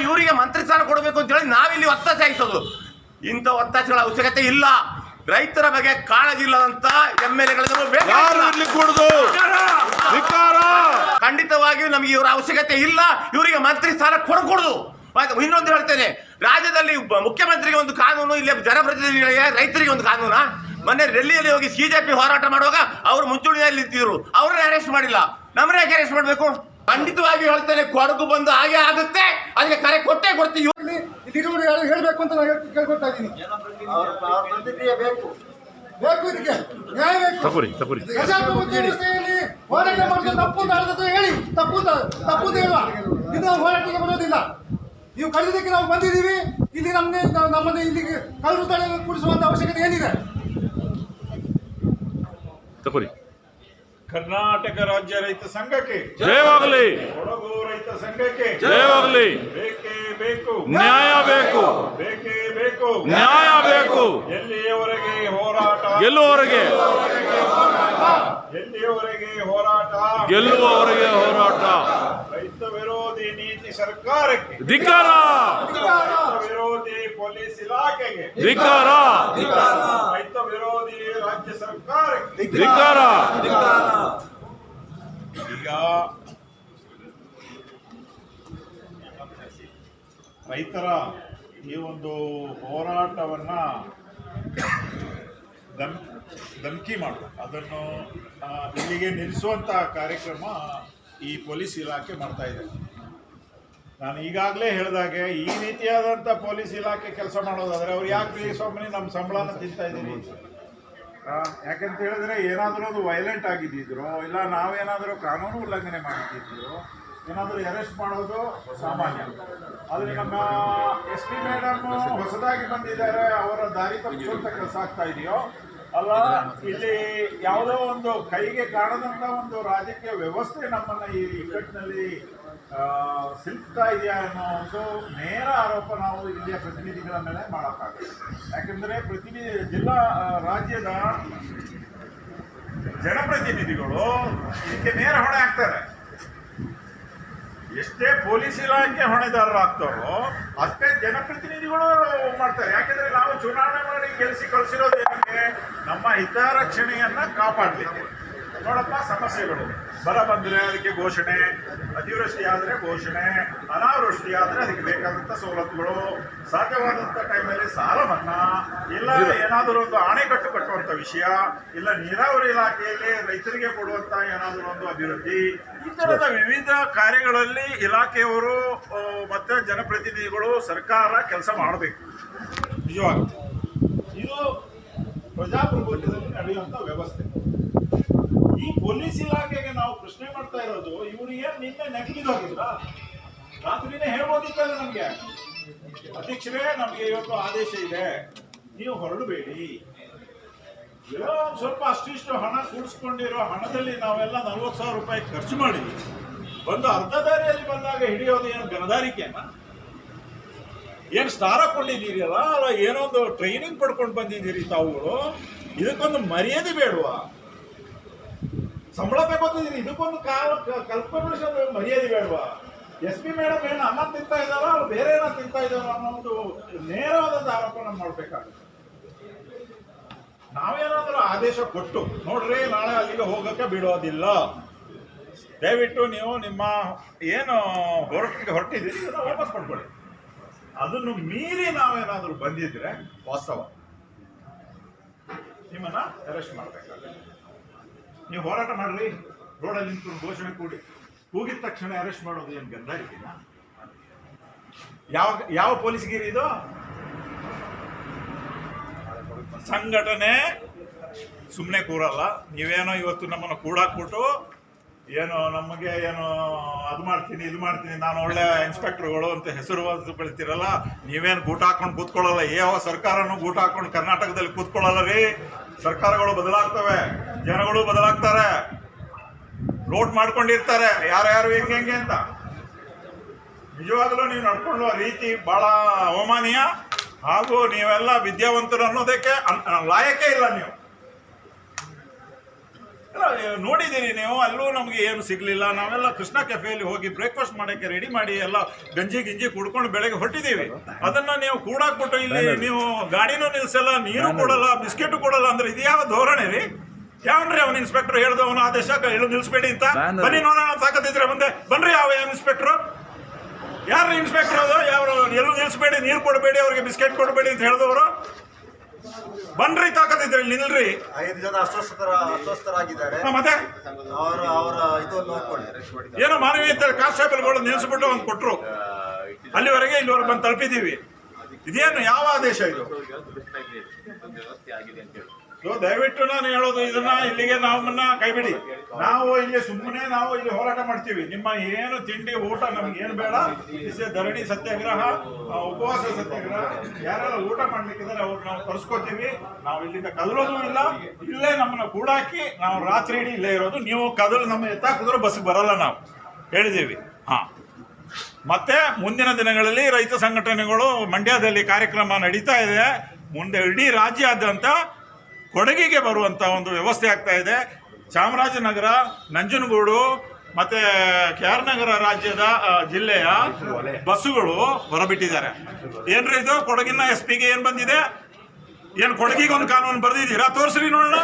ಇವರಿಗೆ ಮಂತ್ರಿ ಸ್ಥಾನ ಕೊಡಬೇಕು ಅಂತ ಹೇಳಿ ನಾವಿಲ್ಲಿ ಒತ್ತಾಸೆ ಹಾಯಿಸೋದು. ಇಂಥ ಒತ್ತಾಸೆಗಳ ಅವಶ್ಯಕತೆ ಇಲ್ಲ. ರೈತರ ಬಗ್ಗೆ ಕಾಳಜಿ ಇಲ್ಲದಂತ ಖಂಡಿತವಾಗಿಯೂ ನಮಗೆ ಇವರ ಅವಶ್ಯಕತೆ ಇಲ್ಲ. ಇವರಿಗೆ ಮಂತ್ರಿ ಸ್ಥಾನ ಕೊಡಕೂಡದು. ಇನ್ನೊಂದು ಹೇಳ್ತೇನೆ, ರಾಜ್ಯದಲ್ಲಿ ಮುಖ್ಯಮಂತ್ರಿಗೆ ಒಂದು ಕಾನೂನು, ಇಲ್ಲಿ ಜನಪ್ರತಿನಿಧಿಗಳಿಗೆ ರೈತರಿಗೆ ಒಂದು ಕಾನೂನ. ಮೊನ್ನೆ ಡೆಲ್ಲಿಯಲ್ಲಿ ಹೋಗಿ ಬಿಜೆಪಿ ಹೋರಾಟ ಮಾಡುವಾಗ ಅವರು ಮುಂಚೂಣಿಯಲ್ಲಿ ಇದ್ದಿದ್ರು, ಅವ್ರನ್ನ ಅರೆಸ್ಟ್ ಮಾಡಿಲ್ಲ. ನಮ್ಮನ್ನ ಯಾಕೆ ಅರೆಸ್ಟ್ ಮಾಡಬೇಕು? ಖಂಡಿತವಾಗಿ ಹೇಳ್ತೇನೆ, ಕೊಡಗು ಬಂದು ಹಾಗೆ ಆಗುತ್ತೆ. ಅದಕ್ಕೆ ಕರೆ ಕೊಟ್ಟೇ ಕೊಡ್ತೀವಿ. ಹೇಳಬೇಕು ಅಂತ ಕೇಳ್ಕೊಳ್ತಾ ಇದ್ದೀನಿ. ಬೇಕು ಇದಕ್ಕೆ ನ್ಯಾಯ ಬೇಕು. ಪ್ರಜಾಪ್ರಭುತ್ವದಲ್ಲಿ ಹೋರಾಟ ಮಾಡಿದ್ರೆ ತಪ್ಪು ಅಂತ ಹೇಳಿ, ತಪ್ಪು ಹೇಳುವ ಇದು ಹೋರಾಟಕ್ಕೆ ಬರೋದಿಲ್ಲ. ನೀವು ಕಳೆದಕ್ಕೆ ನಾವು ಬಂದಿದ್ದೀವಿ. ಇಲ್ಲಿ ನಮ್ಮನ್ನೇ ಇಲ್ಲಿಗೆ ಕಲ್ಲು ತಡೆ ಕೂಡಿಸುವಂತ ಅವಶ್ಯಕತೆ ಏನಿದೆ? ಕರ್ನಾಟಕ ರಾಜ್ಯ ರೈತ ಸಂಘಕ್ಕೆ ಜಯವಾಗಲಿ. ಕೊಡಗು ರೈತ ಸಂಘಕ್ಕೆ ಜಯವಾಗಲಿ. ಬೇಕೇ ಬೇಕು, ನ್ಯಾಯ ಬೇಕು, ಬೇಕೇ ಬೇಕು, ನ್ಯಾಯ ಬೇಕು. ಎಲ್ಲಿಯವರೆಗೆ ಹೋರಾಟ, ಗೆಲ್ಲುವವರೆಗೆ, ಎಲ್ಲಿಯವರೆಗೆ ಹೋರಾಟ, ಗೆಲ್ಲುವವರೆಗೆ ಹೋರಾಟ. ರೈತ ವಿರೋಧಿ ನೀತಿ ಸರ್ಕಾರಕ್ಕೆ ಧಿಕ್ಕಾರ, ರೈತ ವಿರೋಧಿ ಪೊಲೀಸ್ ಇಲಾಖೆಗೆ ಧಿಕ್ಕಾರ, ರೈತ ವಿರೋಧಿ ರಾಜ್ಯ ಸರ್ಕಾರಕ್ಕೆ ಧಿಕ್ಕಾರ. ಈಗ ರೈತರ ಈ ಒಂದು ಹೋರಾಟವನ್ನ ಧಮಕಿ ಮಾಡುವ, ಅದನ್ನು ಇಲ್ಲಿಗೆ ನಿಲ್ಲಿಸುವಂತ ಕಾರ್ಯಕ್ರಮ ಈ ಪೊಲೀಸ್ ಇಲಾಖೆ ಮಾಡ್ತಾ ಇದೆ. ನಾನು ಈಗಾಗಲೇ ಹೇಳಿದಾಗೆ ಈ ರೀತಿಯಾದಂಥ ಪೊಲೀಸ್ ಇಲಾಖೆ ಕೆಲಸ ಮಾಡೋದಾದ್ರೆ ಅವ್ರು ಯಾಕೆ ಸ್ವಾಮಿ ನಮ್ಮ ಸಂಬಳನ ತಿಂತಾ ಇದ್ದೀರಿ? ಯಾಕಂತ ಹೇಳಿದ್ರೆ ಏನಾದರೂ ಅದು ವೈಲೆಂಟ್ ಆಗಿದ್ದಿದ್ರು, ಇಲ್ಲ ನಾವೇನಾದರೂ ಕಾನೂನು ಉಲ್ಲಂಘನೆ ಮಾಡಿದ್ದಿದ್ರು, ಏನಾದರೂ ಅರೆಸ್ಟ್ ಮಾಡೋದು ಸಾಮಾನ್ಯ. ಆದರೆ ನಮ್ಮ SP ಮೇಡಮ್ ಹೊಸದಾಗಿ ಬಂದಿದ್ದಾರೆ, ಅವರ ದಾರಿ ತಪ್ಪಿಸುವಂಥ ಕೆಲಸ ಆಗ್ತಾ ಇದೆಯೋ ಅಲ್ಲ, ಇಲ್ಲಿ ಯಾವುದೋ ಒಂದು ಕೈಗೆ ಕಾಣದಂಥ ಒಂದು ರಾಜಕೀಯ ವ್ಯವಸ್ಥೆ ನಮ್ಮನ್ನು ಈ ಇಕ್ಕಟ್ಟಿನಲ್ಲಿ ಸಿಲ್ಕ್ತಾ ಇದೆಯಾ ಅನ್ನೋ ಒಂದು ನೇರ ಆರೋಪ ನಾವು ಇಲ್ಲಿಯ ಪ್ರತಿನಿಧಿಗಳ ಮೇಲೆ ಮಾಡೋಕ್ಕಾಗುತ್ತೆ. ಯಾಕೆಂದರೆ ಜಿಲ್ಲಾ ರಾಜ್ಯದ ಜನಪ್ರತಿನಿಧಿಗಳು ಇದಕ್ಕೆ ನೇರ ಹೊಣೆ ಆಗ್ತಾರೆ. ಎಷ್ಟೇ ಪೊಲೀಸ್ ಇಲಾಖೆ ಹೊಣೆದಾರರಾಗ್ತಾರೋ ಅಷ್ಟೇ ಜನಪ್ರತಿನಿಧಿಗಳು ಮಾಡ್ತಾರೆ. ಯಾಕೆಂದ್ರೆ ನಾವು ಚುನಾವಣೆ ಮಾಡಿ ಗೆಲ್ಲಿಸಿ ಕಳಿಸಿರೋದು ಏನಕ್ಕೆ? ನಮ್ಮ ಹಿತರಕ್ಷಣೆಯನ್ನ ಕಾಪಾಡಲಿಕ್ಕೆ. ನೋಡಪ್ಪ, ಸಮಸ್ಯೆಗಳು ಬರ ಬಂದರೆ ಅದಕ್ಕೆ ಘೋಷಣೆ, ಅತಿವೃಷ್ಟಿ ಆದರೆ ಘೋಷಣೆ, ಅನಾವೃಷ್ಟಿ ಆದರೆ ಅದಕ್ಕೆ ಬೇಕಾದಂಥ ಸವಲತ್ತುಗಳು, ಸಾಧ್ಯವಾದಂಥ ಟೈಮಲ್ಲಿ ಸಾಲ ಮನ್ನಾ, ಇಲ್ಲ ಏನಾದರೂ ಒಂದು ಅಣೆಕಟ್ಟು ಕಟ್ಟುವಂಥ ವಿಷಯ, ಇಲ್ಲ ನೀರಾವರಿ ಇಲಾಖೆಯಲ್ಲಿ ರೈತರಿಗೆ ಕೊಡುವಂಥ ಏನಾದರೂ ಒಂದು ಅಭಿವೃದ್ಧಿ, ಈ ಥರದ ವಿವಿಧ ಕಾರ್ಯಗಳಲ್ಲಿ ಇಲಾಖೆಯವರು ಮತ್ತು ಜನಪ್ರತಿನಿಧಿಗಳು ಸರ್ಕಾರ ಕೆಲಸ ಮಾಡಬೇಕು. ನಿಜವಾಗ್ಲೂ ಇದು ಪ್ರಜಾಪ್ರಭುತ್ವದಲ್ಲಿ ನಡೆಯುವಂಥ ವ್ಯವಸ್ಥೆ. ಈ ಪೊಲೀಸ್ ಇಲಾಖೆಗೆ ನಾವು ಪ್ರಶ್ನೆ ಮಾಡ್ತಾ ಇರೋದು, ಇವರು ಏನ್ ನಿನ್ನೆ ನೆಗಡಿದೋಗಿಲ್ಲ? ರಾತ್ರಿನೇ ಹೇಳ್ಬೋದಿತ್ತಲ್ಲ ನಮ್ಗೆ, ಅಧ್ಯಕ್ಷರೇ ನಮ್ಗೆ ಇವತ್ತು ಆದೇಶ ಇದೆ, ನೀವು ಹೊರಡಬೇಡಿ. ಏನೋ ಸ್ವಲ್ಪ ಅಷ್ಟಿಷ್ಟು ಹಣ ಕೂಡಿಸ್ಕೊಂಡಿರೋ ಹಣದಲ್ಲಿ ನಾವೆಲ್ಲ 40,000 ರೂಪಾಯಿ ಖರ್ಚು ಮಾಡಿ ಒಂದು ಅರ್ಧ ದಾರಿಯಲ್ಲಿ ಬಂದಾಗ ಹಿಡಿಯೋದು ಏನು ಗನದಾರಿಕೆನ? ಏನು ಸ್ಟಾರ್ ಹಾಕೊಂಡಿದ್ದೀರಿ ಅಲ್ಲ, ಏನೋ ಒಂದು ಟ್ರೈನಿಂಗ್ ಪಡ್ಕೊಂಡು ಬಂದಿದ್ದೀರಿ ತಾವುಗಳು, ಇದಕ್ಕೊಂದು ಮರ್ಯಾದೆ ಬೇಡವಾ? ಸಂಬಳ ತಗೋತಿದ್ದೀನಿ, ಇದಕ್ಕೊಂದು ಕಲ್ಪನೆ ಮರ್ಯಾದೆ ಬೇಡವಾ? SP ಮೇಡಮ್ ಏನು ಅನ್ನ ತಿಂತಾ ಇದ್ದಾರ, ಅವ್ರು ಬೇರೆ ಏನೋ ತಿಂತಾ ಇದ್ದಾರ ಅನ್ನೋ ಒಂದು ನೇರವಾದಂಥ ಆರೋಪ ನಾವು ಮಾಡಬೇಕಾಗುತ್ತೆ. ನಾವೇನಾದ್ರೂ ಆದೇಶ ಕೊಟ್ಟು ನೋಡ್ರಿ ನಾಳೆ ಅಲ್ಲಿಗೆ ಹೋಗಕ್ಕೆ ಬಿಡೋದಿಲ್ಲ, ದಯವಿಟ್ಟು ನೀವು ನಿಮ್ಮ ಏನು ಹೊರಟಿದ್ದೀರಿ ಅದನ್ನು ವಾಪಸ್ ಪಡ್ಕೊಳ್ಳಿ. ಅದನ್ನು ಮೀರಿ ನಾವೇನಾದರೂ ಬಂದಿದ್ರೆ ವಾಸ್ತವ ನಿಮ್ಮನ್ನ ಅರೆಸ್ಟ್ ಮಾಡಬೇಕಾಗುತ್ತೆ. ನೀವು ಹೋರಾಟ ಮಾಡ್ರಿ, ರೋಡಲ್ಲಿ ನಿಂತ್ಕೊಂಡು ಘೋಷಣೆ ಕೂಗಿದ ತಕ್ಷಣ ಅರೆಸ್ಟ್ ಮಾಡೋದು ಏನು ಗಂಧಾರಿಕೆನ? ಯಾವ ಪೊಲೀಸ್ಗಿರಿ ಇದು? ಸಂಘಟನೆ ಸುಮ್ಮನೆ ಕೂರಲ್ಲ. ನೀವೇನೋ ಇವತ್ತು ನಮ್ಮನ್ನು ಕೂಡಾಕ್ಬಿಟ್ಟು ಏನೋ ನಮಗೆ ಏನೋ ಅದು ಮಾಡ್ತೀನಿ ಇದು ಮಾಡ್ತೀನಿ, ನಾನು ಒಳ್ಳೆ ಇನ್ಸ್ಪೆಕ್ಟರ್ಗಳು ಅಂತ ಹೆಸರು ಬೆಳಿತೀರಲ್ಲ, ನೀವೇನು ಗೂಟ ಹಾಕೊಂಡು ಕೂತ್ಕೊಳ್ಳಲ್ಲ. ಯಾವ ಸರ್ಕಾರನೂ ಗೂಟ ಹಾಕೊಂಡು ಕರ್ನಾಟಕದಲ್ಲಿ ಕೂತ್ಕೊಳ್ಳಲ್ಲ ರೀ. ಸರ್ಕಾರಗಳು ಬದಲಾಗ್ತವೆ, ಜನಗಳು ಬದಲಾಗ್ತಾರೆ, ಲೋಡ್ ಮಾಡ್ಕೊಂಡಿರ್ತಾರೆ ಯಾರ್ಯಾರು ಹೆಂಗೆ ಅಂತ. ನಿಜವಾಗ್ಲೂ ನೀವು ನಡ್ಕೊಳ್ಳುವ ರೀತಿ ಬಹಳ ಅವಮಾನೀಯ. ಹಾಗೂ ನೀವೆಲ್ಲ ವಿದ್ಯಾವಂತರು ಅನ್ನೋದಕ್ಕೆ ಲಾಯಕೇ ಇಲ್ಲ ನೀವು. ನೋಡಿದ್ದೀರಿ ನೀವು, ಅಲ್ಲೂ ನಮಗೆ ಏನು ಸಿಗ್ಲಿಲ್ಲ. ನಾವೆಲ್ಲ ಕೃಷ್ಣ ಕೆಫೆಯಲ್ಲಿ ಹೋಗಿ ಬ್ರೇಕ್ಫಾಸ್ಟ್ ಮಾಡೋಕ್ಕೆ ರೆಡಿ ಮಾಡಿ ಎಲ್ಲ ಗಂಜಿ ಗಿಂಜಿ ಕುಡ್ಕೊಂಡು ಬೆಳಗ್ಗೆ ಹೊರಟಿದ್ದೀವಿ. ಅದನ್ನ ನೀವು ಕೂಡಾಕ್ಬಿಟ್ಟು ಇಲ್ಲಿ ನೀವು ಗಾಡಿನೂ ನಿಲ್ಸಲ್ಲ, ನೀರು ಕೊಡಲ್ಲ, ಬಿಸ್ಕೆಟ್ ಕೊಡಲ್ಲ ಅಂದ್ರೆ ಇದು ಯಾವ ಧೋರಣೆ ರೀ? ಯಾವನ್ರಿ ಅವನ ಇನ್ಸ್ಪೆಕ್ಟರ್ ಹೇಳ್ದು ಅವನ ಆದೇಶ ಎಲ್ಲೂ ನಿಲ್ಸ್ಬೇಡಿ ಅಂತ? ಬನ್ನಿ ನೋಡೋಣ, ತಾಕತ್ತಿದ್ರೆ ಮುಂದೆ ಬನ್ರಿ. ಯಾವ ಇನ್ಸ್ಪೆಕ್ಟರ್ ಯಾರು ಇನ್ಸ್ಪೆಕ್ಟರ್ ಅದು? ಯಾವ ಎಲ್ಲೂ ನಿಲ್ಸ್ಬೇಡಿ, ನೀರು ಕೊಡಬೇಡಿ, ಅವ್ರಿಗೆ ಬಿಸ್ಕೆಟ್ ಕೊಡಬೇಡಿ ಅಂತ ಹೇಳಿದವರು ಬನ್ರಿ, ತಾಕತ್ತಿದ್ರೆ ನಿಲ್ರಿ. 5 ಜನ ಅಸ್ವಸ್ಥರಾಗಿದ್ದಾರೆ. ಮತ್ತೆ ಅವರ ಇದು ನೋಡ್ಕೊಳ್ಳಿ. ಏನೋ ಮಾನವೀಯತೆ ಕಾನ್ಸ್ಟೇಬಲ್ಗಳು ನಿಲ್ಸ್ಬಿಟ್ಟು ಒಂದು ಕೊಟ್ರು. ಅಲ್ಲಿವರೆಗೆ ಇಲ್ಲಿವರೆಗೆ ಬಂದು ತಲುಪಿದ್ದೀವಿ. ಇದೇನು ಯಾವ ಆದೇಶ ಇದು? ಸೊ ದಯವಿಟ್ಟು ನಾನು ಹೇಳೋದು ಇದನ್ನ ಇಲ್ಲಿಗೆ ನಮ್ಮನ್ನ ಕೈಬಿಡಿ. ನಾವು ಇಲ್ಲಿ ಸುಮ್ಮನೆ ನಾವು ಇಲ್ಲಿ ಹೋರಾಟ ಮಾಡ್ತೀವಿ. ನಿಮ್ಮ ಏನು ತಿಂಡಿ ಊಟ ನಮ್ಗೆ ಏನು ಬೇಡ. ಧರಣಿ ಸತ್ಯಾಗ್ರಹ, ಉಪವಾಸ ಸತ್ಯಾಗ್ರಹ, ಯಾರೆಲ್ಲ ಊಟ ಮಾಡ್ಲಿಕ್ಕಿದ್ದಾರೆ ಅವ್ರು ನಾವು ಕರ್ಸ್ಕೊತೀವಿ. ನಾವು ಇಲ್ಲಿಂದ ಕದಲೋದು ಇಲ್ಲ, ಇಲ್ಲೇ ನಮ್ಮನ್ನ ಕೂಡಾಕಿ ನಾವು ರಾತ್ರಿ ಇಡೀ ಇಲ್ಲೇ ಇರೋದು. ನೀವು ಕದಲು ನಮ್ಮ ಎತ್ತಾಕಿದ್ರೆ ಬಸ್ ಬರಲ್ಲ, ನಾವು ಹೇಳಿದ್ದೀವಿ. ಹಾ, ಮತ್ತೆ ಮುಂದಿನ ದಿನಗಳಲ್ಲಿ ರೈತ ಸಂಘಟನೆಗಳು ಮಂಡ್ಯದಲ್ಲಿ ಕಾರ್ಯಕ್ರಮ ನಡೀತಾ ಇದೆ. ಮುಂದೆ ಇಡೀ ರಾಜ್ಯಾದ್ಯಂತ ಕೊಡಗಿಗೆ ಬರುವಂಥ ಒಂದು ವ್ಯವಸ್ಥೆ ಆಗ್ತಾ ಇದೆ. ಚಾಮರಾಜನಗರ, ನಂಜನಗೂಡು ಮತ್ತೆ KR ನಗರ ರಾಜ್ಯದ ಜಿಲ್ಲೆಯ ಬಸ್ಸುಗಳು ಹೊರಬಿಟ್ಟಿದ್ದಾರೆ. ಏನ್ರಿ ಇದು? ಕೊಡಗಿನ SP ಗೆ ಏನ್ ಬಂದಿದೆ? ಏನು ಕೊಡಗಿಗೆ ಒಂದು ಕಾನೂನು ಬರ್ದಿದ್ದೀರಾ? ತೋರಿಸ್ರಿ ನೋಡೋಣ.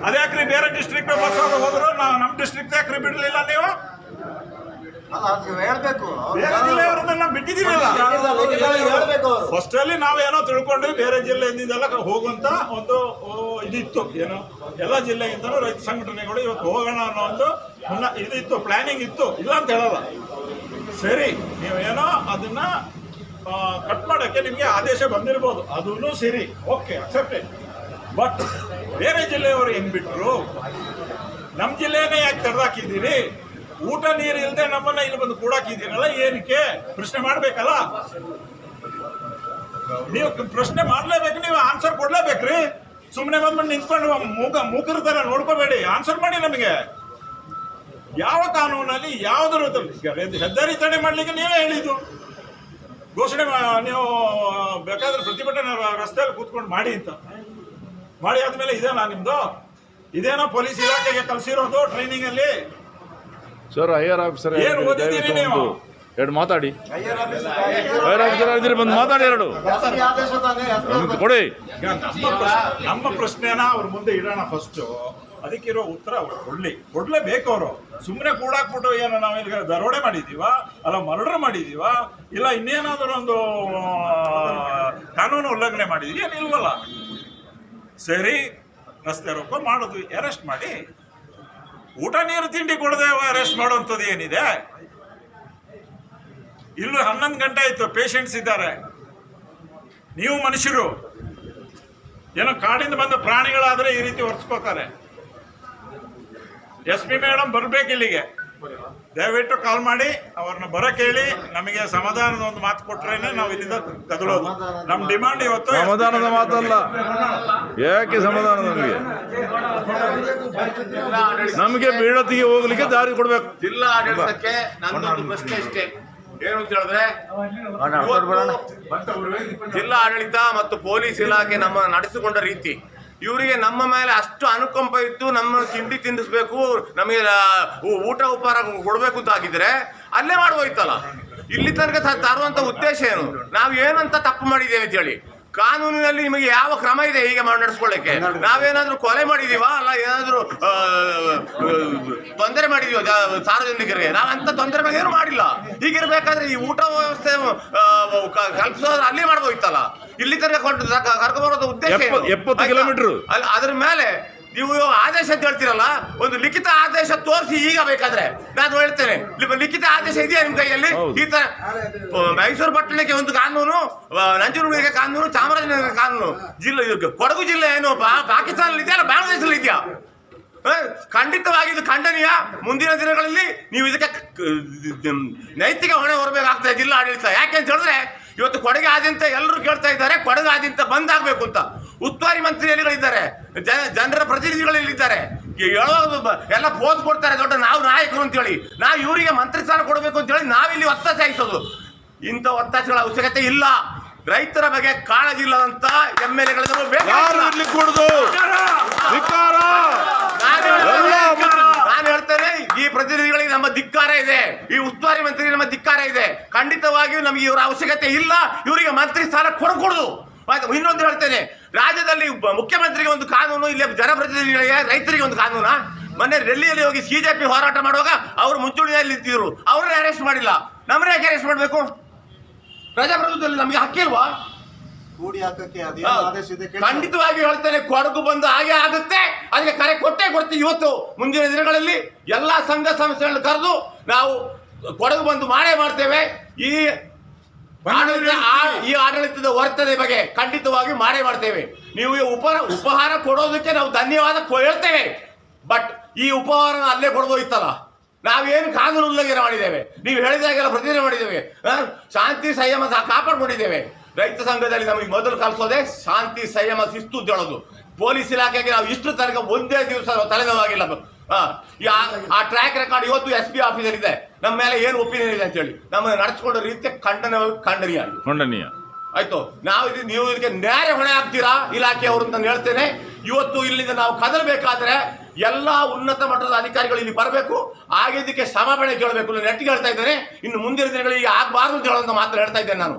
ಅದ್ಯಾಕ್ರಿ ಬೇರೆ ಡಿಸ್ಟ್ರಿಕ್ಟ್ ಬಸ್ ಹೋದ್ರು, ನಮ್ಮ ಡಿಸ್ಟ್ರಿಕ್ಟ್ ಯಾಕ್ರಿ ಬಿಡಲಿಲ್ಲ ನೀವು? ಹೇಳ್ಬೇಕು. ಬೇರೆ ಜಿಲ್ಲೆಯವರನ್ನ ಬಿಟ್ಟಿದ್ದೀರಲ್ಲ. ಹೇಳ್ಬೇಕು. ಫಸ್ಟ್ ಅಲ್ಲಿ ನಾವೇನೋ ತಿಳ್ಕೊಂಡ್ವಿ, ಬೇರೆ ಜಿಲ್ಲೆಯಿಂದೆಲ್ಲ ಹೋಗುವಂತ ಒಂದು ಇದಿತ್ತು. ಏನು ಎಲ್ಲ ಜಿಲ್ಲೆಯಿಂದಲೂ ರೈತ ಸಂಘಟನೆಗಳು ಇವತ್ತು ಹೋಗೋಣ ಅನ್ನೋ ಒಂದು ಇದಿತ್ತು, ಪ್ಲಾನಿಂಗ್ ಇತ್ತು, ಇಲ್ಲ ಅಂತ ಹೇಳಲ್ಲ. ಸರಿ, ನೀವೇನೋ ಅದನ್ನ ಕಟ್ ಮಾಡೋಕ್ಕೆ ನಿಮಗೆ ಆದೇಶ ಬಂದಿರ್ಬೋದು, ಅದೂ ಸರಿ, ಓಕೆ, ಅಕ್ಸೆಪ್ಟೆಡ್. ಬಟ್ ಬೇರೆ ಜಿಲ್ಲೆಯವರು ಹೆಂಗ್ ಬಿಟ್ರು? ನಮ್ಮ ಜಿಲ್ಲೆನೇ ಯಾಕೆ ತೆರೆದಾಕಿದ್ದೀರಿ? ಊಟ ನೀರು ಇಲ್ಲದೆ ನಮ್ಮನ್ನ ಇಲ್ಲಿ ಬಂದು ಕೂಡಾಕಿದ್ದೀರಲ್ಲ, ಏನಕ್ಕೆ? ಪ್ರಶ್ನೆ ಮಾಡ್ಬೇಕಲ್ಲ. ನೀವು ಪ್ರಶ್ನೆ ಮಾಡ್ಲೇಬೇಕು, ನೀವು ಆನ್ಸರ್ ಕೊಡ್ಲೇಬೇಕ್ರಿ. ಸುಮ್ಮನೆ ಬಂದ್ಬಿಟ್ಟು ನಿಂತ್ಕೊಂಡು ಮೂಕರ ತರ ನೋಡ್ಕೋಬೇಡಿ, ಆನ್ಸರ್ ಮಾಡಿ ನಮಗೆ. ಯಾವ ಕಾನೂನಲ್ಲಿ ಯಾವ್ದ್ರ ಹೆದ್ದಾರಿ ತಡೆ ಮಾಡ್ಲಿಕ್ಕೆ ನೀವೇ ಹೇಳಿದ್ದು ಘೋಷಣೆ. ನೀವು ಬೇಕಾದ್ರೆ ಪ್ರತಿಭಟನೆ ರಸ್ತೆಯಲ್ಲಿ ಕೂತ್ಕೊಂಡು ಮಾಡಿ ಅಂತ ಮಾಡಿ ಆದ್ಮೇಲೆ ಇದೇನಾ ನಿಮ್ದು? ಇದೇನೋ ಪೊಲೀಸ್ ಇಲಾಖೆಗೆ ಕಲ್ಸಿರೋದು ಟ್ರೈನಿಂಗ್ ಅಲ್ಲಿ? ಸರ್, ಹೈಯರ್ ಆಫೀಸರ್ ಏನು ಓದಿದ್ದೀರಿ ನೀವು? ಎರಡು ಮಾತಾಡಿ. ಹೈಯರ್ ಆಫೀಸರ್ ಆಗಿದ್ರೆ ಬಂದು ಮಾತಾಡಿ. ಎರಡು ನಮ್ಗೆ ಕೊಡಿ. ನಮ್ಮ ಪ್ರಶ್ನೆನ ಅವ್ರ ಮುಂದೆ ಇಡೋಣ ಫಸ್ಟ್. ಅದಕ್ಕಿರೋ ಉತ್ತರ ಅವ್ರು ಕೊಡ್ಲೇಬೇಕು. ಅವರು ಸುಮ್ಮನೆ ಕೂಡಾಕ್ಬಿಟ್ಟು ಏನೋ ನಾವು ಇಲ್ಲಿ ದರೋಡೆ ಮಾಡಿದೀವ, ಅಲ್ಲ ಮರ್ಡರ್ ಮಾಡಿದೀವ, ಇಲ್ಲ ಇನ್ನೇನಾದ್ರೂ ಒಂದು ಕಾನೂನು ಉಲ್ಲಂಘನೆ ಮಾಡಿದೀವಿ, ಏನಿಲ್ವಲ್ಲ. ಸರಿ, ರಸ್ತೆ ರೋಕೋ ಮಾಡೋದು, ಅರೆಸ್ಟ್ ಮಾಡಿ. ಊಟ ನೀರು ತಿಂಡಿ ಕೊಡದೆ ಅರೆಸ್ಟ್ ಮಾಡುವಂಥದ್ದು ಏನಿದೆ? ಇಲ್ಲೂ 11 ಗಂಟೆ ಆಯ್ತು, ಪೇಷಂಟ್ಸ್ ಇದ್ದಾರೆ. ನೀವು ಮನುಷ್ಯರು, ಏನೋ ಕಾಡಿಂದ ಬಂದ ಪ್ರಾಣಿಗಳಾದ್ರೆ ಈ ರೀತಿ ಹೊರ್ಸ್ಕೋತಾರೆ. SP ಮೇಡಮ್ ಬರ್ಬೇಕು ಇಲ್ಲಿಗೆ. ದಯವಿಟ್ಟು ಕಾಲ್ ಮಾಡಿ ಅವ್ರನ್ನ ಬರಕ್ಕೆ ಹೇಳಿ. ನಮಗೆ ಸಮಾಧಾನದ ಒಂದು ಮಾತು ಕೊಟ್ರೇನೆ ನಾವು ಇಲ್ಲಿಂದ ಕದಲೋದು. ನಮ್ಮ ಡಿಮಾಂಡ್ ಇವತ್ತು ಸಮಾಧಾನದ ಮಾತಲ್ಲ. ಯಾಕೆ ಸಮಾಧಾನ? ನಮಗೆ ಬೀಳತಿಗೆ ಹೋಗ್ಲಿಕ್ಕೆ ದಾರಿ ಕೊಡ್ಬೇಕು. ಜಿಲ್ಲಾ ಆಡಳಿತಕ್ಕೆ ನಂದೊಂದು ಪ್ರಶ್ನೆ ಇಷ್ಟೇ. ಏನು ಅಂತ ಹೇಳಿದ್ರೆ, ಜಿಲ್ಲಾ ಆಡಳಿತ ಮತ್ತು ಪೊಲೀಸ್ ಇಲಾಖೆ ನಮ್ಮ ನಡೆಸಿಕೊಂಡ ರೀತಿ, ಇವರಿಗೆ ನಮ್ಮ ಮೇಲೆ ಅಷ್ಟು ಅನುಕಂಪ ಇತ್ತು, ನಮ್ಮ ತಿಂಡಿ ತಿನ್ನಿಸ್ಬೇಕು, ನಮಗೆ ಊಟ ಉಪಹಾರ ಕೊಡ್ಬೇಕು ಅಂತ ಆಗಿದ್ರೆ ಅಲ್ಲೇ ಮಾಡೋಯ್ತಲ್ಲ. ಇಲ್ಲಿ ತನಕ ತರುವಂತ ಉದ್ದೇಶ ಏನು? ನಾವು ಏನಂತ ತಪ್ಪು ಮಾಡಿದ್ದೇವೆ ಅಂತ ಹೇಳಿ ಕಾನೂನಿನಲ್ಲಿ ನಿಮಗೆ ಯಾವ ಕ್ರಮ ಇದೆ ಹೀಗೆ ನಡೆಸ್ಕೊಳ್ಳಿಕ್ಕೆ? ನಾವೇನಾದ್ರೂ ಕೊಲೆ ಮಾಡಿದೀವಾ? ಅಲ್ಲ ಏನಾದ್ರೂ ತೊಂದರೆ ಮಾಡಿದೀವ ಸಾರ್ವಜನಿಕರಿಗೆ? ನಾವಂತ ತೊಂದರೆ ಏನು ಮಾಡಿಲ್ಲ. ಹೀಗಿರ್ಬೇಕಾದ್ರೆ ಈ ಊಟ ವ್ಯವಸ್ಥೆ ಕಲ್ಪಿಸೋದ್ರೆ ಅಲ್ಲಿ ಮಾಡ್ಬೋಯ್ತಲ್ಲ. ಇಲ್ಲಿ ತನಕ ಕರ್ಕೊಂಡ್ಬರೋದು ಉದ್ದೇಶ 70 ಕಿಲೋಮೀಟರ್. ಅದ್ರ ಮೇಲೆ ನೀವು ಆದೇಶ ಅಂತ ಹೇಳ್ತೀರಲ್ಲ, ಒಂದು ಲಿಖಿತ ಆದೇಶ ತೋರಿಸಿ ಈಗ ಬೇಕಾದ್ರೆ ನಾನು ಹೇಳ್ತೇನೆ. ಲಿಖಿತ ಆದೇಶ ಇದೆಯಾ ನಿಮ್ ಕೈಯಲ್ಲಿ? ಈ ತರ ಮೈಸೂರು ಪಟ್ಟಣಕ್ಕೆ ಒಂದು ಕಾನೂನು, ನಂಜನಗೂಡಿಗೆ ಕಾನೂನು, ಚಾಮರಾಜನಗರ ಕಾನೂನು, ಕೊಡಗು ಜಿಲ್ಲೆ ಏನು ಪಾಕಿಸ್ತಾನದಲ್ಲಿ ಇದೆಯಾ ಅಲ್ಲ ಬಾಂಗ್ಲಾದೇಶದಲ್ಲಿ ಇದೆಯಾ? ಖಂಡಿತವಾಗಿ ಇದು ಖಂಡನೀಯ. ಮುಂದಿನ ದಿನಗಳಲ್ಲಿ ನೀವು ಇದಕ್ಕೆ ನೈತಿಕ ಹೊಣೆ ಹೊರಬೇಕಾಗ್ತದೆ ಜಿಲ್ಲಾ ಆಡಳಿತ. ಯಾಕೆ ಅಂತ ಹೇಳಿದ್ರೆ ಇವತ್ತು ಕೊಡಗಾದ್ಯಂತ ಎಲ್ಲರೂ ಕೇಳ್ತಾ ಇದ್ದಾರೆ, ಕೊಡಗಾದ್ಯಂತ ಬಂದ್ ಆಗ್ಬೇಕು ಅಂತ. ಉಸ್ತುವಾರಿ ಮಂತ್ರಿಗಳಿದ್ದಾರೆ, ಜನರ ಪ್ರತಿನಿಧಿಗಳಿದ್ದಾರೆ, ಎಲ್ಲ ಪೋಸ್ ಕೊಡ್ತಾರೆ ದೊಡ್ಡ ನಾವು ನಾಯಕರು ಅಂತೇಳಿ. ನಾವು ಇವರಿಗೆ ಮಂತ್ರಿ ಸ್ಥಾನ ಕೊಡಬೇಕು ಅಂತೇಳಿ ನಾವಿಲ್ಲಿ ಒತ್ತಾಸೆ ಹಾಯಿಸೋದು. ಇಂಥ ಒತ್ತಾಸೆಗಳ ಅವಶ್ಯಕತೆ ಇಲ್ಲ. ರೈತರ ಬಗ್ಗೆ ಕಾಳಜಿ ಇಲ್ಲದಂತ MLA ಗಳಿಗೂ ಬೇಕು. ಮುಖ್ಯಮಂತ್ರಿ ನಮ್ಮ ಧಿಕ್ಕಾರ ಇದೆ. ಖಂಡಿತವಾಗಿಯೂ ನಮಗೆ ಇವರ ಅವಶ್ಯಕತೆ ಇಲ್ಲ. ಇವರಿಗೆ ಮಂತ್ರಿ ಸ್ಥಾನ ಕೊಡಕೂಡದು. ಇನ್ನೊಂದು ಹೇಳ್ತೇನೆ, ರಾಜ್ಯದಲ್ಲಿ ಮುಖ್ಯಮಂತ್ರಿಗೆ ಒಂದು ಕಾನೂನು, ಇಲ್ಲಿ ಜನಪ್ರತಿನಿಧಿಗಳಿಗೆ ರೈತರಿಗೆ ಒಂದು ಕಾನೂನಾ? ಮೊನ್ನೆ ಡೆಲ್ಲಿಯಲ್ಲಿ ಹೋಗಿ ಬಿಜೆಪಿ ಹೋರಾಟ ಮಾಡುವಾಗ ಅವರು ಮುಂಚೂಣಿಯಲ್ಲಿ ನಿಂತಿದ್ರು, ಅವ್ರನ್ನ ಅರೆಸ್ಟ್ ಮಾಡಿಲ್ಲ. ನಮ್ಮನ್ನ ಯಾಕೆ ಅರೆಸ್ಟ್ ಮಾಡಬೇಕು? ಪ್ರಜಾಪ್ರಭುತ್ವದಲ್ಲಿ ನಮಗೆ ಹಕ್ಕಿಲ್ವಾ? ಕೂಡಿ ಹಾಕಕ್ಕೆ ಅದೇನು ಆದೇಶ ಇದೆ ಕೇಳಿ. ಖಂಡಿತವಾಗಿ ಹೇಳ್ತೇನೆ, ಕೊಡಗು ಬಂದು ಹಾಗೆ ಆಗುತ್ತೆ. ಅದಕ್ಕೆ ಕರೆ ಕೊಡ್ತೀವಿ. ಇವತ್ತು ಮುಂದಿನ ದಿನಗಳಲ್ಲಿ ಎಲ್ಲಾ ಸಂಘ ಸಂಸ್ಥೆಗಳನ್ನು ಕರೆದು ನಾವು ಕೊಡಗು ಬಂದು ಮಾಡ್ತೇವೆ. ಈ ಆಡಳಿತದ ವರ್ತನೆ ಬಗ್ಗೆ ಖಂಡಿತವಾಗಿ ಮಾಡ್ತೇವೆ. ನೀವು ಉಪಹಾರ ಕೊಡೋದಕ್ಕೆ ನಾವು ಧನ್ಯವಾದ ಹೇಳ್ತೇವೆ. ಬಟ್ ಈ ಉಪಹಾರ ಅಲ್ಲೇ ಕೊಡ್ಬೋದಿತ್ತಲ್ಲ. ನಾವೇನು ಕಾನೂನು ಉಲ್ಲಂಘನೆ ಮಾಡಿದ್ದೇವೆ? ನೀವು ಹೇಳಿದಾಗೆಲ್ಲ ಪ್ರತಿಜ್ಞೆ ಮಾಡಿದ್ದೇವೆ, ಶಾಂತಿ ಸಂಯಮ ಕಾಪಾಡ್ಕೊಂಡಿದ್ದೇವೆ. ರೈತ ಸಂಘದಲ್ಲಿ ನಮಗೆ ಮೊದಲು ಕಲಿಸೋದೆ ಶಾಂತಿ ಸಂಯಮ ಶಿಸ್ತು ಹೇಳೋದು. ಪೊಲೀಸ್ ಇಲಾಖೆಗೆ ನಾವು ಇಷ್ಟು ತನಕ ಒಂದೇ ದಿವಸ ತಲೆನೋವಾಗಿಲ್ಲ. ಆ ಟ್ರ್ಯಾಕ್ ರೆಕಾರ್ಡ್ ಇವತ್ತು SP ಆಫೀಸಲ್ಲಿ ಇದೆ. ನಮ್ಮ ಮೇಲೆ ಏನು ಒಪಿನಿಯನ್ ಇದೆ ಅಂತ ಹೇಳಿ ನಮ್ಮನ್ನು ನಡೆಸಿಕೊಂಡ ರೀತಿ ಖಂಡನೀಯ ಆಯ್ತು. ನೀವು ಇದಕ್ಕೆ ನ್ಯಾಯ ಹೊಣೆ ಆಗ್ತೀರಾ ಇಲಾಖೆಯವರು ಅಂತ ನಾನು ಹೇಳ್ತೇನೆ. ಇವತ್ತು ಇಲ್ಲಿಂದ ನಾವು ಕದಲಬೇಕಾದ್ರೆ ಎಲ್ಲಾ ಉನ್ನತ ಮಟ್ಟದ ಅಧಿಕಾರಿಗಳು ಇಲ್ಲಿ ಬರಬೇಕು. ಆಗಿದ್ದಕ್ಕೆ ಕ್ಷಮಾಪಣೆ ಕೇಳಬೇಕು. ನಾನು ನೆಟ್ಟಿಗೆ ಹೇಳ್ತಾ ಇದ್ದೇನೆ. ಇನ್ನು ಮುಂದಿನ ದಿನಗಳಿಗೆ ಆಗಬಾರ್ದು ಅಂತ ಹೇಳೋದು ಮಾತ್ರ ಹೇಳ್ತಾ ಇದ್ದೇನೆ ನಾನು.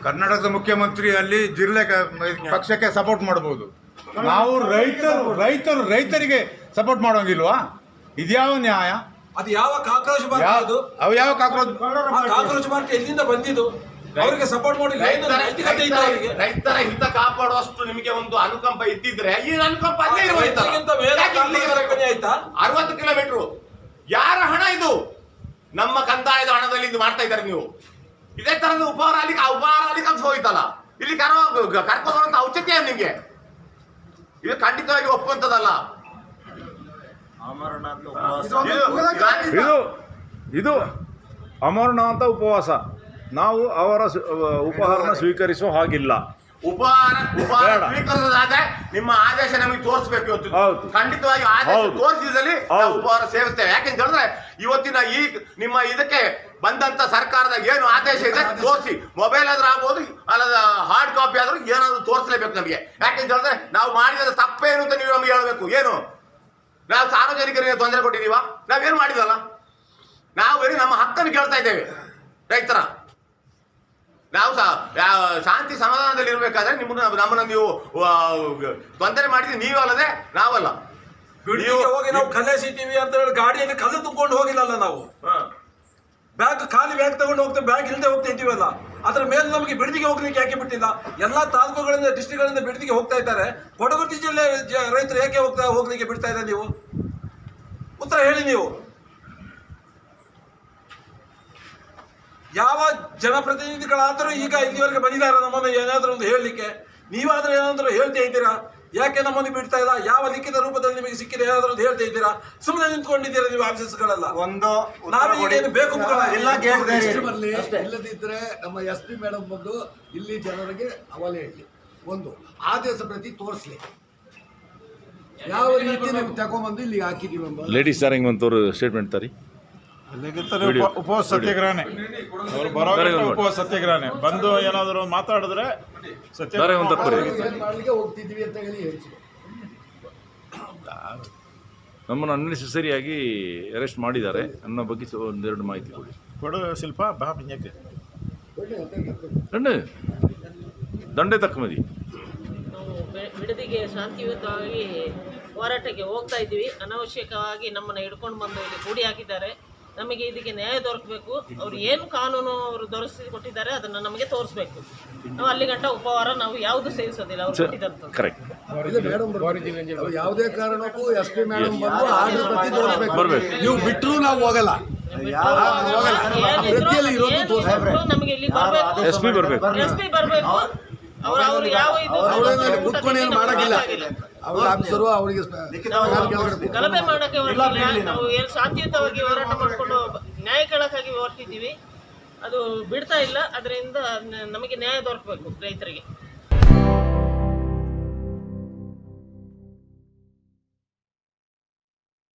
ಕರ್ನಾಟಕದ ಮುಖ್ಯಮಂತ್ರಿ ಅಲ್ಲಿ ಜಿಲ್ಲೆ ಪಕ್ಷಕ್ಕೆ ಸಪೋರ್ಟ್ ಮಾಡಬಹುದು. ನಾವು ರೈತರಿಗೆ ಸಪೋರ್ಟ್ ಮಾಡೋಂಗಿಲ್ವಾ? ಇದ್ಯಾವ ನ್ಯಾಯ? ಅದು ಯಾವ ಕಾಕ್ರೋಚ್ ಪಾರ್ಟಿ? ಅದು ಅವು ಯಾವ ಕಾಕ್ರೋಚ್ ಪಾರ್ಟಿ ಎಲ್ಲಿಂದ ಬಂದಿದ್ದು? ಅವರಿಗೆ ಸಪೋರ್ಟ್ ಮಾಡಿ ರೈತರ ಹಿತ ಕಾಪಾಡುವಷ್ಟು ನಿಮಗೆ ಒಂದು ಅನುಕಂಪ ಇದ್ದಿದ್ರೆ ಈ ಅನುಕಂಪ ಅಲ್ಲೇ ಆಯ್ತಾ? 60 ಕಿಲೋಮೀಟರ್ ಯಾರ ಹಣ ಇದು? ನಮ್ಮ ಕಂದಾಯದ ಹಣದಲ್ಲಿ ಇದು ಮಾಡ್ತಾ ಇದ್ದಾರೆ ನೀವು. ಇದೇ ತರದ ಉಪಹಾರ ಅಲ್ಲಿ ಕಲ್ಸಿ ಹೋಯ್ತಲ್ಲ, ಇಲ್ಲಿ ಕರ್ಕೊಂಡು ಔಚಿತ್ಯ ನಿಮ್ಗೆ ಇದು ಖಂಡಿತವಾಗಿ ಒಪ್ಪುವಂತದಲ್ಲ. ಇದು ಅಮರನಾಥ ಉಪವಾಸ. ನಾವು ಅವರ ಉಪಹಾರನ ಸ್ವೀಕರಿಸುವ ಹಾಗಿಲ್ಲ. ಉಪಹಾರ ಸ್ವೀಕರಿಸೋದಾದ್ರೆ ನಿಮ್ಮ ಆದೇಶ ನಮಗೆ ತೋರಿಸಬೇಕು. ಇವತ್ತು ಖಂಡಿತವಾಗಿ ಆದೇಶ ತೋರಿಸಿದಲ್ಲಿ ಉಪಹಾರ ಸೇವಿಸ್ತೇವೆ. ಯಾಕೆಂತ ಹೇಳಿದ್ರೆ ಇವತ್ತಿನ ಈ ನಿಮ್ಮ ಇದಕ್ಕೆ ಬಂದಂತ ಸರ್ಕಾರದ ಏನು ಆದೇಶ ಇದೆ ತೋರಿಸಿ. ಮೊಬೈಲ್ ಆದ್ರೂ ಆಗ್ಬೋದು, ಅಲ್ಲದ ಹಾರ್ಡ್ ಕಾಪಿ ಆದ್ರೂ ಏನಾದ್ರು ತೋರಿಸಲೇಬೇಕು ನಮಗೆ. ಯಾಕೆಂತ ಹೇಳಿದ್ರೆ ನಾವು ಮಾಡಿದ ತಪ್ಪೇನು ಅಂತ ನೀವು ನಮಗೆ ಹೇಳ್ಬೇಕು. ಏನು ನಾವು ಸಾರ್ವಜನಿಕರಿಗೆ ತೊಂದರೆ ಕೊಟ್ಟಿದೀವ? ನಾವೇನು ಮಾಡಿದಲ್ಲ. ನಾವು ಬರೀ ನಮ್ಮ ಹಕ್ಕನ್ನು ಕೇಳ್ತಾ ಇದ್ದೇವೆ. ರೈತರ ನಾವು ಶಾಂತಿ ಸಮಾಧಾನದಲ್ಲಿ ಇರ್ಬೇಕಾದ್ರೆ ನಮ್ಮನ್ನ ನೀವು ತೊಂದರೆ ಮಾಡಿದ್ರೆ ನೀವಲ್ಲದೆ ನಾವಲ್ಲ. ಹೋಗಿ ನಾವು ಕಲ್ಲೇಸಿದ್ದೀವಿ ಅಂತ ಹೇಳಿ ಗಾಡಿಯಲ್ಲಿ ಕಲ್ಲು ತುಂಬಿಕೊಂಡು ಹೋಗಿಲ್ಲಲ್ಲ. ನಾವು ಖಾಲಿ ಬ್ಯಾಗ್ ತಗೊಂಡು ಹೋಗ್ತೇವೆ, ಬ್ಯಾಗ್ ಇಲ್ಲದೆ ಹೋಗ್ತಾ ಇದ್ದೀವಲ್ಲ. ಅದ್ರ ಮೇಲೆ ನಮಗೆ ಬಿಡದಿಗೆ ಹೋಗ್ಲಿಕ್ಕೆ ಯಾಕೆ ಬಿಟ್ಟಿಲ್ಲ? ಎಲ್ಲಾ ತಾಲೂಕುಗಳಿಂದ ಡಿಸ್ಟ್ರಿಕ್ಟ್ಗಳಿಂದ ಬಿಡದಿಗೆ ಹೋಗ್ತಾ ಇದ್ದಾರೆ. ಕೊಡಗು ಜಿಲ್ಲೆ ರೈತರು ಏಕೆ ಹೋಗ್ಲಿಕ್ಕೆ ಬಿಡ್ತಾ ಇದ್ದಾರೆ? ನೀವು ಉತ್ತರ ಹೇಳಿ. ನೀವು ಯಾವ ಜನಪ್ರತಿನಿಧಿಗಳಾದರೂ ಈಗ ಇಲ್ಲಿವರೆಗೆ ಬಂದಿದ್ದಾರೆ ನಮ್ಮನ್ನು ಏನಾದರೂ ಒಂದು ಹೇಳಲಿಕ್ಕೆ? ನೀವಾದ್ರೂ ಏನಾದರೂ ಹೇಳ್ತಾ ಇದ್ದೀರಾ? ಯಾಕೆ ನಮ್ಮನ್ನು ಬಿಡ್ತಾ ಇಲ್ಲ? ಯಾವ ಲಿಖಿತ ರೂಪದಲ್ಲಿ ನಿಮಗೆ ಸಿಕ್ಕಿದೆ ಏನಾದರೂ ಒಂದು ಹೇಳ್ತಾ ಇದ್ದೀರಾ? ಸುಮ್ಮನೆ ನಿಂತ್ಕೊಂಡಿದ್ದೀರಾ ನೀವು ಆಫೀಸರ್ಗಳೆಲ್ಲ? ನಾವೇನು ಬೇಕು ಇಲ್ಲದಿದ್ರೆ ನಮ್ಮ SP ಮೇಡಮ್ ಬಂದು ಇಲ್ಲಿ ಜನರಿಗೆ ಹವಾಲೆ ಇಡ್ಲಿ, ಒಂದು ಆದೇಶ ಪ್ರತಿ ತೋರಿಸ್ಲಿ, ಯಾವ ರೀತಿ ನಾವು ತಗೊಂಡ್ಬಂದು ಇಲ್ಲಿ ಹಾಕಿದೀವಿ. ಲೇಡೀಸ್ ಅಂತವ್ರು ಸ್ಟೇಟ್ಮೆಂಟ್ ತಾರಿ. ಉಪವಾಸ ಸತ್ಯಾಗ್ರಹನೇ ಅವ್ರು ಬರೋ ಉಪವಾಸ ಸತ್ಯಾಗ್ರಹನೇ. ಬಂದು ಏನಾದ್ರು ಮಾತಾಡಿದ್ರೆ ಮಾಡ್ಲಿಕ್ಕೆ ಹೋಗ್ತಿದ್ವಿ ಅಂತ ಹೇಳಿ ಹೇಳ್ತೀವಿ. ನಮ್ಮನ್ನು ಅನ್ನೆಸೆಸರಿಯಾಗಿ ಅರೆಸ್ಟ್ ಮಾಡಿದ್ದಾರೆ ಅನ್ನೋ ಬಗ್ಗೆ ಒಂದೆರಡು ಮಾಹಿತಿ ಕೊಡು ಶಿಲ್ಪ ಬಾ ಪಿಂಜಕ್ಕೆ ದಂಡೆ ತಕ್ಕಮದಿ. ನಾವು ಬಿಡದಿಗೆ ಶಾಂತಿಯುತವಾಗಿ ಹೋರಾಟಕ್ಕೆ ಹೋಗ್ತಾ ಇದ್ದೀವಿ. ಅನಾವಶ್ಯಕವಾಗಿ ನಮ್ಮನ್ನು ಹಿಡ್ಕೊಂಡು ಬಂದು ಇಲ್ಲಿ ಕೂಡಿ ಹಾಕಿದ್ದಾರೆ. ನಮಗೆ ಇದಕ್ಕೆ ನ್ಯಾಯ ದೊರಕಬೇಕು. ಅವರು ಏನು ಕಾನೂನು ಅವರು ದೊರಕಿಸಿ ಕೊಟ್ಟಿದ್ದಾರೆ ಅದನ್ನು ನಮಗೆ ತೋರಿಸ್ಬೇಕು. ನಾವು ಅಲ್ಲಿ ಗಂಟ ಉಪಹಾರ ನಾವು ಯಾವುದು ಸೇವಿಸೋದಿಲ್ಲ. ಅವರು ಕೊಟ್ಟಿದ್ದಂತ ಯಾವುದೇ ಕಾರಣಕ್ಕೂ SP ಮೇಡಮ್ ಬಂದು ಆದೇಶ ಪ್ರತಿ ತೋರಿಸ್ಬೇಕು. ನೀವು ಬಿಟ್ಟರು ನಾವು ಹೋಗಲ್ಲ. ನಮಗೆ ಇಲ್ಲಿ ಬರಬೇಕು, SP ಬರಬೇಕು. ಅವರು ಯಾವ ಕೂತ್ಕೊಂಡು ಏನು ಮಾಡಕ್ಕಿಲ್ಲ. ಅವ್ರ ಆಫೀಸರು ಅವರಿಗೆ ಗಲಭೆ ಮಾಡಕ್ಕೆ ಹೊರಟಿಲ್ಲ. ನಾವು ಏನು ಶಾಂತಿಯುತವಾಗಿ ಹೋರಾಟ ಮಾಡಿಕೊಂಡು ನ್ಯಾಯ ಕೇಳಕ್ಕಾಗಿ ಹೊರಟಿದ್ದೀವಿ. ಅದು ಬಿಡ್ತಾ ಇಲ್ಲ. ಅದರಿಂದ ನಮಗೆ ನ್ಯಾಯ ದೊರಕಬೇಕು ರೈತರಿಗೆ.